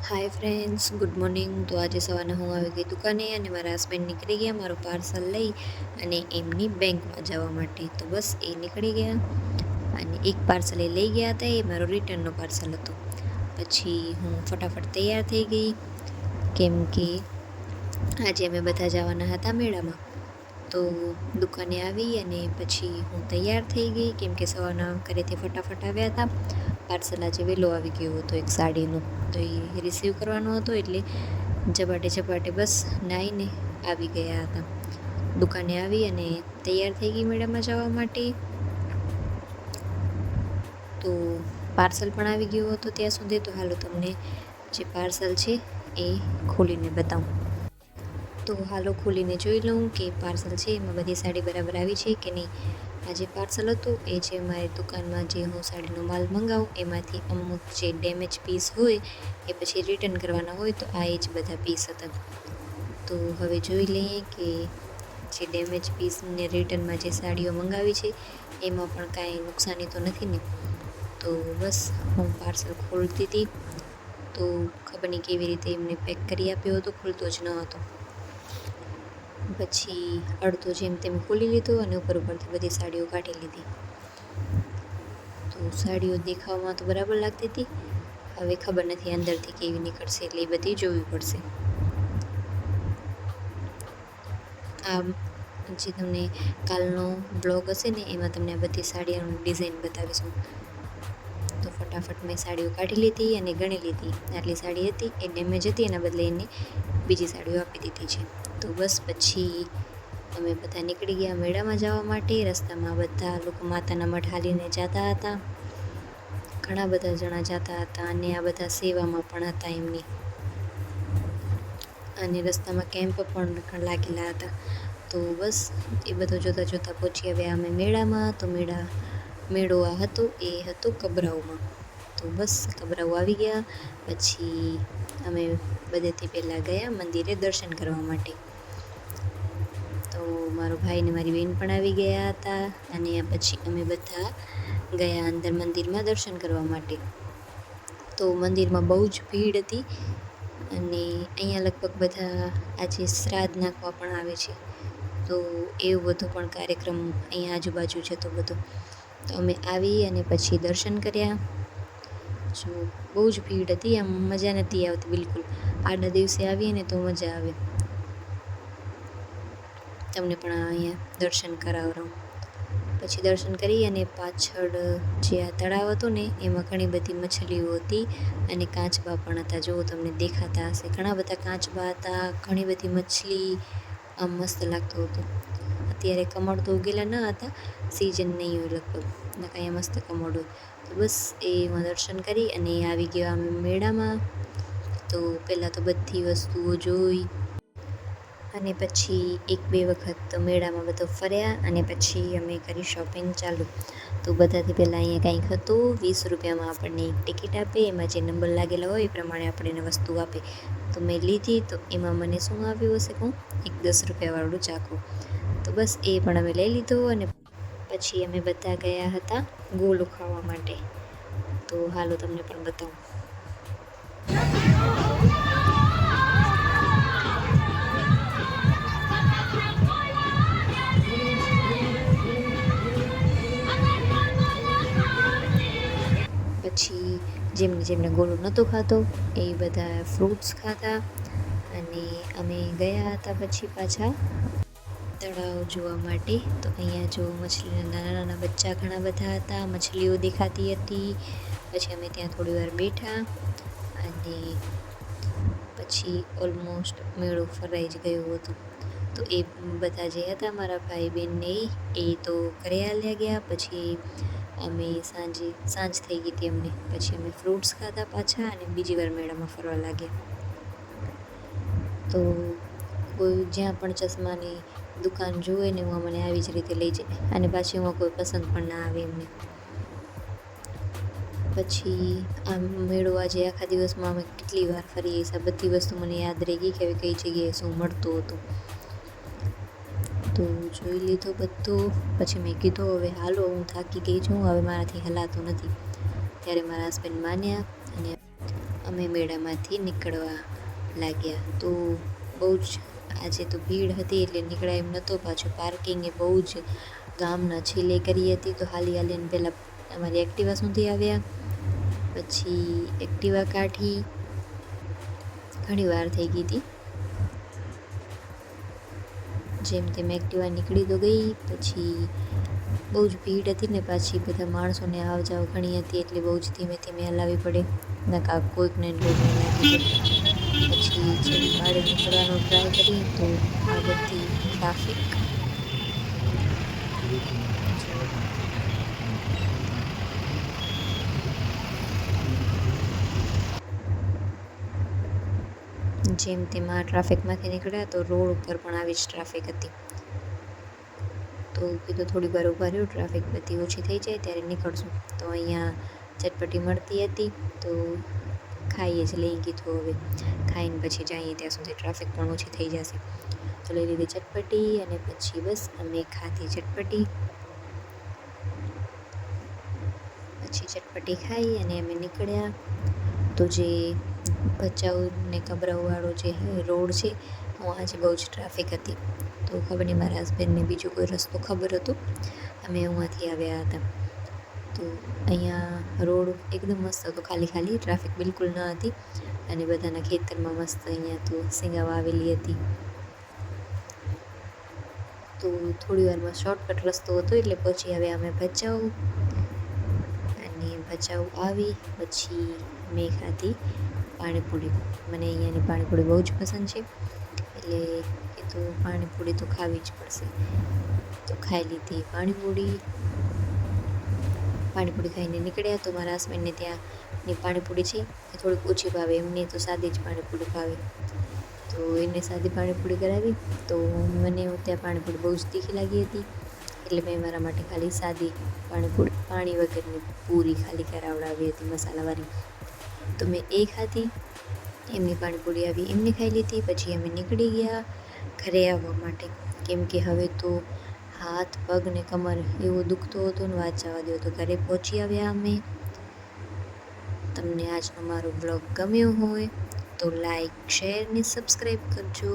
Hi friends, good morning. તો આજે સવારે હું આવી ગઈ દુકાને અને મારા હસબન્ડ નીકળી ગયા મારું પાર્સલ લઈ અને એમની બેંકમાં જવા માટે. તો બસ એ નીકળી ગયા અને એક પાર્સલ એ લઈ ગયા હતા, એ મારો રિટર્નનો પાર્સલ હતો. પછી હું ફટાફટ તૈયાર થઈ ગઈ કેમ કે આજે અમે બધા જવાના હતા મેળામાં. તો દુકાને આવી અને પછી હું તૈયાર થઈ ગઈ કેમ કે સવારના ઘરેથી ફટાફટ આવ્યા હતા. પાર્સલ આજે વહેલો આવી ગયો હતો એક સાડીનું, તો એ રિસીવ કરવાનો હતો એટલે ઝપાટે બસ નાહીને આવી ગયા હતા. દુકાને આવી અને તૈયાર થઈ ગઈ મેળામાં જવા માટે. તો પાર્સલ પણ આવી ગયું હતું ત્યાં સુધી. તો હાલો તમને જે પાર્સલ છે એ ખોલીને બતાવું. તો હાલો ખોલીને જોઈ લઉં કે પાર્સલ છે એમાં બધી સાડી બરાબર આવી છે કે નહીં. આ જે પાર્સલ હતું એ છે મારી દુકાનમાં જે હું સાડીનો માલ મંગાવું એમાંથી અમુક જે ડેમેજ પીસ હોય એ પછી રિટર્ન કરવાના હોય, તો આ એ જ બધા પીસ હતા. તો હવે જોઈ લઈએ કે જે ડેમેજ પીસને રિટર્નમાં જે સાડીઓ મંગાવી છે એમાં પણ કાંઈ નુકસાની તો નથી ને. તો બસ હું પાર્સલ ખોલતી હતી તો ખબર નહીં કેવી રીતે એમને પેક કરી આપ્યો હતો, ખુલતો જ ન હતો. પછી અડધો જેમ તેમ ખોલી લીધો અને ઉપરથી બધી સાડીઓ કાઢી લીધી. તો સાડીઓ દેખાવમાં તો બરાબર લાગતી હતી, હવે ખબર નથી અંદરથી કેવી નીકળશે એટલે એ બધી જોવી પડશે. આ જે તમને કાલનો બ્લોગ હશે ને એમાં તમને આ બધી સાડીઓની ડિઝાઇન બતાવીશું. તો ફટાફટ મેં સાડીઓ કાઢી લીધી અને ગણી લીધી. આટલી સાડી હતી એ ડેમેજ હતી, એના બદલે એને બીજી સાડીઓ આપી દીધી છે. તો બસ પછી અમે બધા નીકળી ગયા મેળામાં જવા માટે. રસ્તામાં બધા લોકો માતાના મઢ હાલીને જતા હતા, ઘણા બધા જણા જતા હતા અને આ બધા સેવામાં પણ હતા એમની. અને રસ્તામાં કેમ્પ પણ લાગેલા હતા. તો બસ એ બધું જોતાં પહોંચી આવ્યા અમે મેળામાં. તો મેળો આ હતો એ હતો કબરાઉમાં. તો બસ કબરાઉ આવી ગયા પછી અમે બધેથી પહેલાં ગયા મંદિરે દર્શન કરવા માટે. તો મારો ભાઈ ને મારી બેન પણ આવી ગયા હતા અને પછી અમે બધા ગયા અંદર મંદિરમાં દર્શન કરવા માટે. તો મંદિરમાં બહુ જ ભીડ હતી અને અહીંયા લગભગ બધા આજે શ્રાદ્ધ નાખવા પણ આવે છે. તો એવું બધું પણ કાર્યક્રમ અહીંયા આજુબાજુ છે તો બધું. તો અમે આવી અને પછી દર્શન કર્યા. જો બહુ જ ભીડ હતી, આમ મજા નથી આવતી બિલકુલ. આડા દિવસે આવીએ ને તો મજા આવે. તમને પણ અહીંયા દર્શન કરાવરાઉં. પછી દર્શન કરી અને પાછળ જે આ તળાવ હતું ને એમાં ઘણી બધી મછલીઓ હતી અને કાચબા પણ હતા. જો તમને દેખાતા હશે, ઘણા બધા કાચબા હતા, ઘણી બધી મછલી. આમ મસ્ત લાગતું હતું. અત્યારે કમળ તો ઉગેલા ન હતા, સિઝન નહીં હોય લગભગ, ને કાંઈ મસ્ત કમળ હોય. તો બસ એમાં દર્શન કરી અને આવી ગયા અમે મેળામાં. તો પહેલાં તો બધી વસ્તુઓ જોઈ અને પછી 1-2 વખત મેળામાં બધો ફર્યા અને પછી અમે કરી શોપિંગ ચાલુ. તો બધાથી પહેલાં અહીંયા કંઈક હતું 20 રૂપિયામાં આપણને એક ટિકિટ આપે, એમાં જે નંબર લાગેલા હોય એ પ્રમાણે આપણને વસ્તુ આપે. તો મેં લીધી. તો એમાં મને શું આવ્યું હશે કહું, એક 10 રૂપિયાવાળું ચાકુ. તો બસ એ પણ અમે લઈ લીધું અને પછી અમે બધા ગયા હતા ગોલું ખાવા માટે. તો હાલો તમને પણ બતાવું. પછી જેમને ગોળું નહોતું ખાતો એ બધા ફ્રૂટ્સ ખાતા અને અમે ગયા હતા પછી પાછા તળાવ જોવા માટે. તો અહીંયા જો મછલીના નાના બચ્ચા ઘણા બધા હતા, મછલીઓ દેખાતી હતી. પછી અમે ત્યાં થોડી વાર બેઠા અને પછી ઓલમોસ્ટ મેળો ફરાઈ જ ગયો હતો. તો એ બધા જે હતા મારા ભાઈ બહેન ને એ તો ઘરે હાલ્યા ગયા. પછી અમે સાંજ થઈ ગઈ હતી અમને. પછી અમે ફ્રૂટ્સ ખાધા પાછા અને બીજી વાર મેળામાં ફરવા લાગ્યા. તો કોઈ જ્યાં પણ ચશ્માની દુકાન જોવે ને એમાં મને આવી જ રીતે લઈ જાય અને પાછી એમાં કોઈ પસંદ પણ ના આવે એમને. પછી આ મેળો આજે આખા દિવસમાં અમે કેટલી વાર ફરી, આ બધી વસ્તુ મને યાદ રહી ગઈ કે હવે કઈ જગ્યાએ શું મળતું હતું. તો જોઈ લીધું બધું. પછી મેં કીધું હવે હાલો, હું થાકી ગઈ છું, હવે મારાથી હલાતું નથી. ત્યારે મારા હસબન્ડ માન્યા અને અમે મેળામાંથી નીકળવા લાગ્યા. તો બહુ જ આજે તો ભીડ હતી એટલે નીકળાય એમ નહોતો. પાછું પાર્કિંગ એ બહુ જ ગામના છેલ્લે કરી હતી. તો હાલી હાલીને પહેલાં અમારી એક્ટિવા સુધી આવ્યા, પછી એક્ટિવા કાઢી, ઘણી વાર થઈ ગઈ હતી. જેમ તેમ એક્ટિવા નીકળી તો ગઈ. પછી બહુ જ ભીડ હતી ને પાછી બધા માણસોને આવ જાવ ઘણી હતી એટલે બહુ જ ધીમે ધીમે હલાવવી પડે, નકા કોઈકને ડોરને લાગી જાય. પછી જેમ વાડે નીકળવાનો ટ્રાય કરી તો આ બધી ટ્રાફિક. જેમ તેમ આ ટ્રાફિકમાંથી નીકળ્યા તો રોડ ઉપર પણ આવી જ ટ્રાફિક હતી. તો કીધું થોડી વાર ઊભા રહ્યો, ટ્રાફિક બધી ઓછી થઈ જાય ત્યારે નીકળશું. તો અહીંયા ચટપટી મળતી હતી તો ખાઈએ જ લઈ કીધું હવે ખાઈને પછી જઈએ ત્યાં સુધી ટ્રાફિક પણ ઓછી થઈ જશે. તો લઈ લીધી ચટપટી અને પછી બસ અમે ખાધી ચટપટી. પછી ચટપટી ખાઈ અને અમે નીકળ્યા. તો જે ભચાઉ ને કબરાઉવાળો જે રોડ છે આજે બહુ જ ટ્રાફિક હતી. તો ખબર નહીં મારા હસબન્ડને બીજો કોઈ રસ્તો ખબર હતો, અમે અહીંયાથી આવ્યા હતા. તો અહીંયા રોડ એકદમ મસ્ત હતો, ખાલી ખાલી, ટ્રાફિક બિલકુલ ન હતી. અને બધાના ખેતરમાં મસ્ત અહીંયા તો સિંગાવા આવેલી હતી. તો થોડી વારમાં શોર્ટકટ રસ્તો હતો એટલે પછી આવ્યા અમે ભચાઉ. અને ભચાઉ આવી પછી મેં ખાધી પાણીપુરી. મને અહીંયાની પાણીપુરી બહુ જ પસંદ છે એટલે કીધું પાણીપુરી તો ખાવી જ પડશે. તો ખાઈ લીધી પાણીપુરી. પાણીપુરી ખાઈને નીકળ્યા. તો મારા હસબન્ડને ત્યાંની પાણીપુરી છે એ થોડીક ઓછી ભાવે, એમને તો સાદી જ પાણીપુરી ભાવે. તો એને સાદી પાણીપુરી કરાવી. તો મને ત્યાં પાણીપુરી બહુ જ તીખી લાગી હતી એટલે મેં મારા માટે ખાલી સાદી પાણીપુરી, પાણી વગરની પૂરી ખાલી કરાવડાવી હતી મસાલાવાળી. તો મેં એ ખાધી. એમની પાણીપુરી આવી, એમને ખાઈ લીધી. પછી અમે નીકળી ગયા ઘરે આવવા માટે, કેમ કે હવે તો હાથ પગ ને કમર એવો દુખતો હતો ને વાત જવા દો. તો ઘરે પહોંચી આવ્યા અમે. તમને આજનો મારો બ્લોગ ગમ્યો હોય તો લાઈક, શેર ને સબસ્ક્રાઈબ કરજો.